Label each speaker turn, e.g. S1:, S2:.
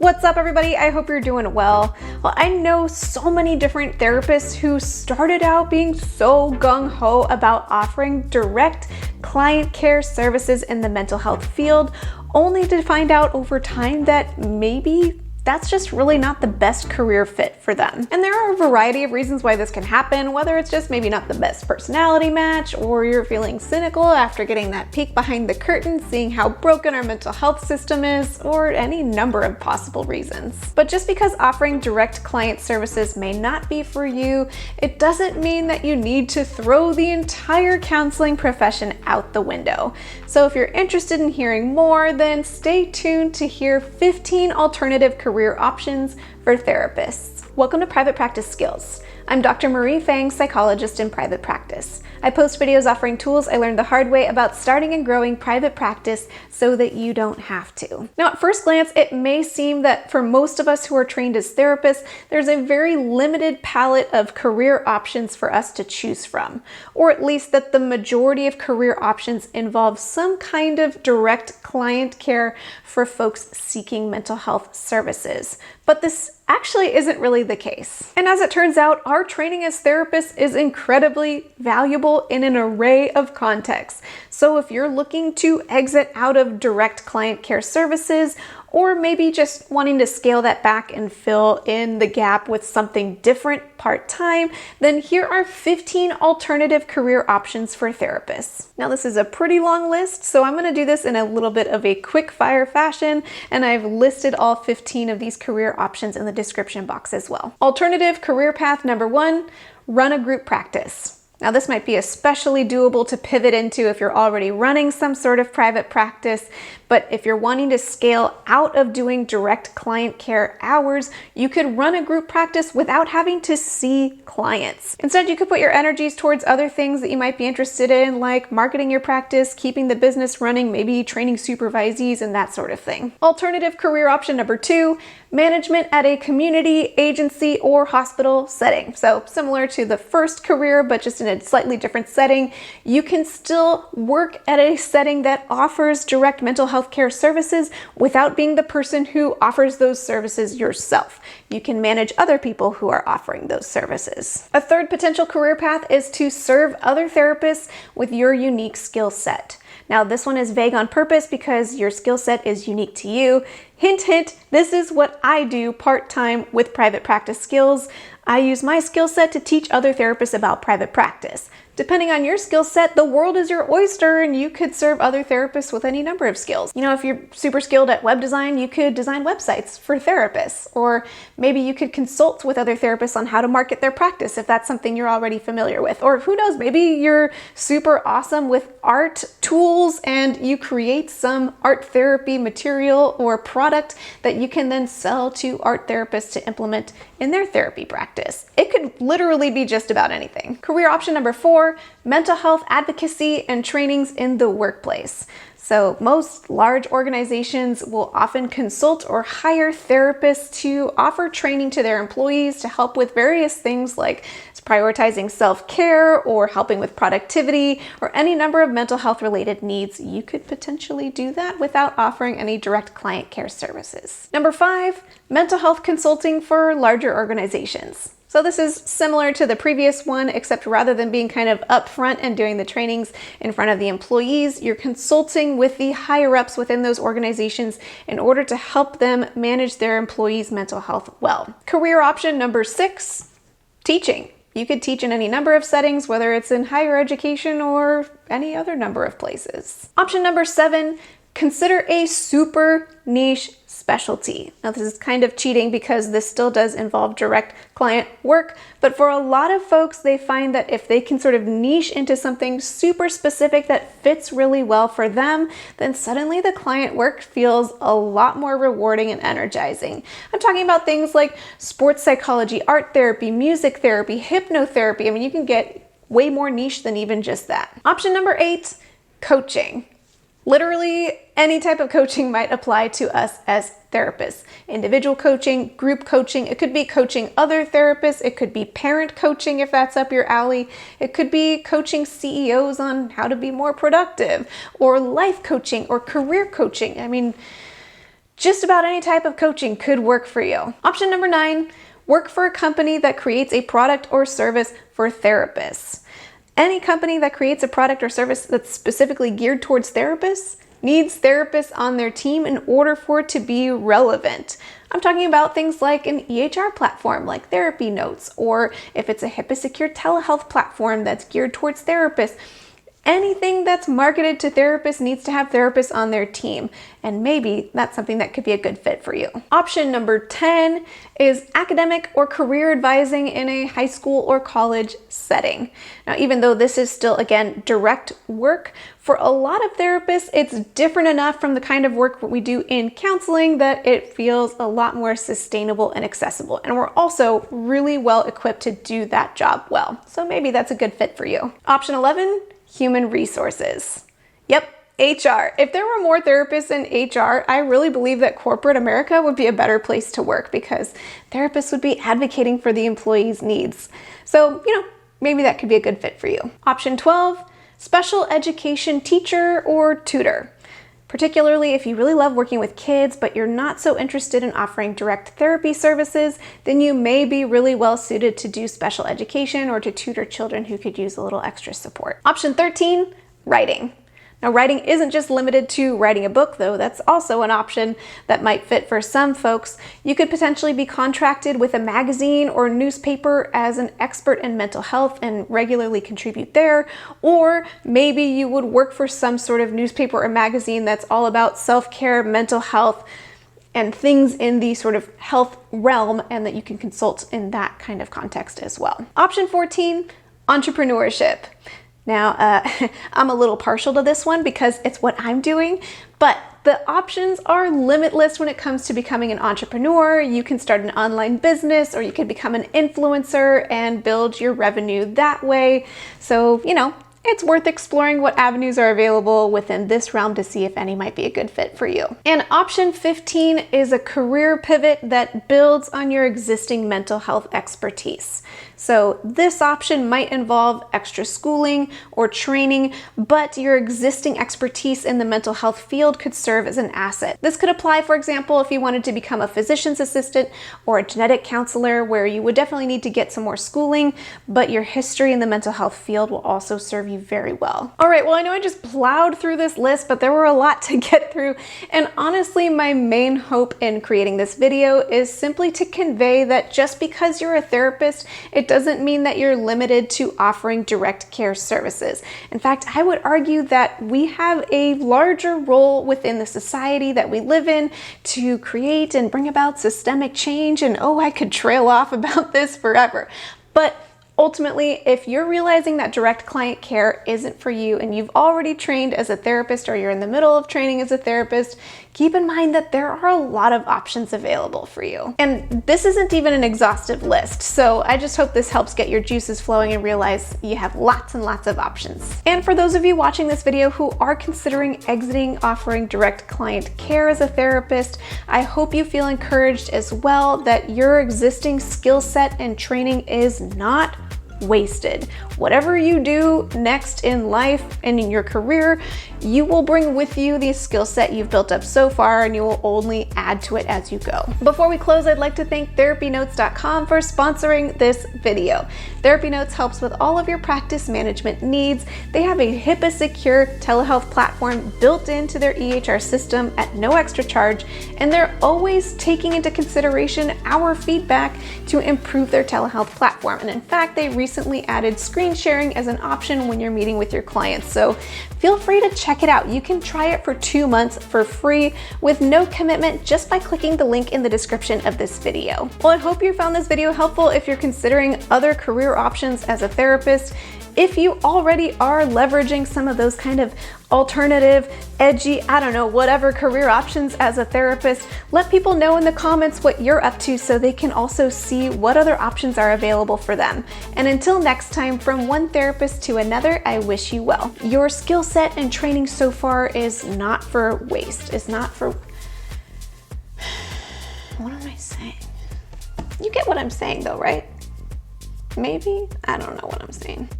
S1: What's up, everybody? I hope you're doing well. Well, I know so many different therapists who started out being so gung-ho about offering direct client care services in the mental health field, only to find out over time that maybe that's just really not the best career fit for them. And there are a variety of reasons why this can happen, whether it's just maybe not the best personality match, or you're feeling cynical after getting that peek behind the curtain, seeing how broken our mental health system is, or any number of possible reasons. But just because offering direct client services may not be for you, it doesn't mean that you need to throw the entire counseling profession out the window. So if you're interested in hearing more, then stay tuned to hear 15 alternative career options for therapists. Welcome to Private Practice Skills. I'm Dr. Marie Fang, psychologist in private practice. I post videos offering tools I learned the hard way about starting and growing private practice so that you don't have to. Now, at first glance, it may seem that for most of us who are trained as therapists, there's a very limited palette of career options for us to choose from, or at least that the majority of career options involve some kind of direct client care for folks seeking mental health services. But this actually isn't really the case. And as it turns out, our training as therapists is incredibly valuable in an array of contexts. So if you're looking to exit out of direct client care services, or maybe just wanting to scale that back and fill in the gap with something different part-time, then here are 15 alternative career options for therapists. Now, this is a pretty long list, so I'm gonna do this in a little bit of a quick fire fashion, and I've listed all 15 of these career options in the description box as well. Alternative career path number 1, run a group practice. Now, this might be especially doable to pivot into if you're already running some sort of private practice, but if you're wanting to scale out of doing direct client care hours, you could run a group practice without having to see clients. Instead, you could put your energies towards other things that you might be interested in, like marketing your practice, keeping the business running, maybe training supervisees and that sort of thing. Alternative career option number 2, management at a community, agency, or hospital setting. So similar to the first career, but just in a slightly different setting, you can still work at a setting that offers direct mental health care services without being the person who offers those services yourself. You can manage other people who are offering those services. A third potential career path is to serve other therapists with your unique skill set. Now, this one is vague on purpose because your skill set is unique to you. Hint, hint, this is what I do part-time with private practice skills. I use my skill set to teach other therapists about private practice. Depending on your skill set, the world is your oyster and you could serve other therapists with any number of skills. You know, if you're super skilled at web design, you could design websites for therapists, or maybe you could consult with other therapists on how to market their practice if that's something you're already familiar with. Or who knows, maybe you're super awesome with art tools and you create some art therapy material or product that you can then sell to art therapists to implement in their therapy practice. It could literally be just about anything. Career option number 4, mental health advocacy and trainings in the workplace. So most large organizations will often consult or hire therapists to offer training to their employees to help with various things like prioritizing self-care or helping with productivity or any number of mental health related needs. You could potentially do that without offering any direct client care services. Number 5, mental health consulting for larger organizations. So this is similar to the previous one, except rather than being kind of upfront and doing the trainings in front of the employees, you're consulting with the higher ups within those organizations in order to help them manage their employees' mental health well. Career option number 6, teaching. You could teach in any number of settings, whether it's in higher education or any other number of places. Option number 7, consider a super niche specialty. Now, this is kind of cheating because this still does involve direct client work, but for a lot of folks, they find that if they can sort of niche into something super specific that fits really well for them, then suddenly the client work feels a lot more rewarding and energizing. I'm talking about things like sports psychology, art therapy, music therapy, hypnotherapy. I mean, you can get way more niche than even just that. Option number 8, coaching. Literally any type of coaching might apply to us as therapists. Individual coaching, group coaching, it could be coaching other therapists, it could be parent coaching if that's up your alley, it could be coaching CEOs on how to be more productive, or life coaching or career coaching. I mean, just about any type of coaching could work for you. Option number 9, work for a company that creates a product or service for therapists. Any company that creates a product or service that's specifically geared towards therapists needs therapists on their team in order for it to be relevant. I'm talking about things like an EHR platform like TherapyNotes, or if it's a HIPAA-secure telehealth platform that's geared towards therapists. Anything that's marketed to therapists needs to have therapists on their team, and maybe that's something that could be a good fit for you. Option number 10 is academic or career advising in a high school or college setting. Now, even though this is still, again, direct work, for a lot of therapists, it's different enough from the kind of work we do in counseling that it feels a lot more sustainable and accessible. And we're also really well equipped to do that job well. So maybe that's a good fit for you. Option 11, human resources. Yep, HR. If there were more therapists in HR, I really believe that corporate America would be a better place to work because therapists would be advocating for the employees' needs. So, maybe that could be a good fit for you. Option 12, special education teacher or tutor. Particularly if you really love working with kids, but you're not so interested in offering direct therapy services, then you may be really well suited to do special education or to tutor children who could use a little extra support. Option 13, writing. Now, writing isn't just limited to writing a book, though. That's also an option that might fit for some folks. You could potentially be contracted with a magazine or newspaper as an expert in mental health and regularly contribute there. Or maybe you would work for some sort of newspaper or magazine that's all about self-care, mental health, and things in the sort of health realm, and that you can consult in that kind of context as well. Option 14, entrepreneurship. Now, I'm a little partial to this one because it's what I'm doing, but the options are limitless when it comes to becoming an entrepreneur. You can start an online business, or you can become an influencer and build your revenue that way. So, it's worth exploring what avenues are available within this realm to see if any might be a good fit for you. And option 15 is a career pivot that builds on your existing mental health expertise. So this option might involve extra schooling or training, but your existing expertise in the mental health field could serve as an asset. This could apply, for example, if you wanted to become a physician's assistant or a genetic counselor, where you would definitely need to get some more schooling, but your history in the mental health field will also serve you very well. All right, well, I know I just plowed through this list, but there were a lot to get through. And honestly, my main hope in creating this video is simply to convey that just because you're a therapist, it doesn't mean that you're limited to offering direct care services. In fact, I would argue that we have a larger role within the society that we live in to create and bring about systemic change. And I could trail off about this forever. But ultimately, if you're realizing that direct client care isn't for you and you've already trained as a therapist, or you're in the middle of training as a therapist, keep in mind that there are a lot of options available for you. And this isn't even an exhaustive list, so I just hope this helps get your juices flowing and realize you have lots and lots of options. And for those of you watching this video who are considering exiting offering direct client care as a therapist, I hope you feel encouraged as well that your existing skill set and training is not wasted. Whatever you do next in life and in your career, you will bring with you the skill set you've built up so far, and you will only add to it as you go. Before we close, I'd like to thank TherapyNotes.com for sponsoring this video. TherapyNotes helps with all of your practice management needs. They have a HIPAA-secure telehealth platform built into their EHR system at no extra charge, and they're always taking into consideration our feedback to improve their telehealth platform. And in fact, they recently added screen sharing as an option when you're meeting with your clients. So feel free to check it out. You can try it for 2 months for free with no commitment just by clicking the link in the description of this video. Well, I hope you found this video helpful if you're considering other career options as a therapist. If you already are leveraging some of those kind of alternative, edgy, whatever career options as a therapist, let people know in the comments what you're up to so they can also see what other options are available for them. And until next time, from one therapist to another, I wish you well. Your skill set and training so far is not for waste. It's not for... What am I saying? You get what I'm saying though, right? Maybe? I don't know what I'm saying.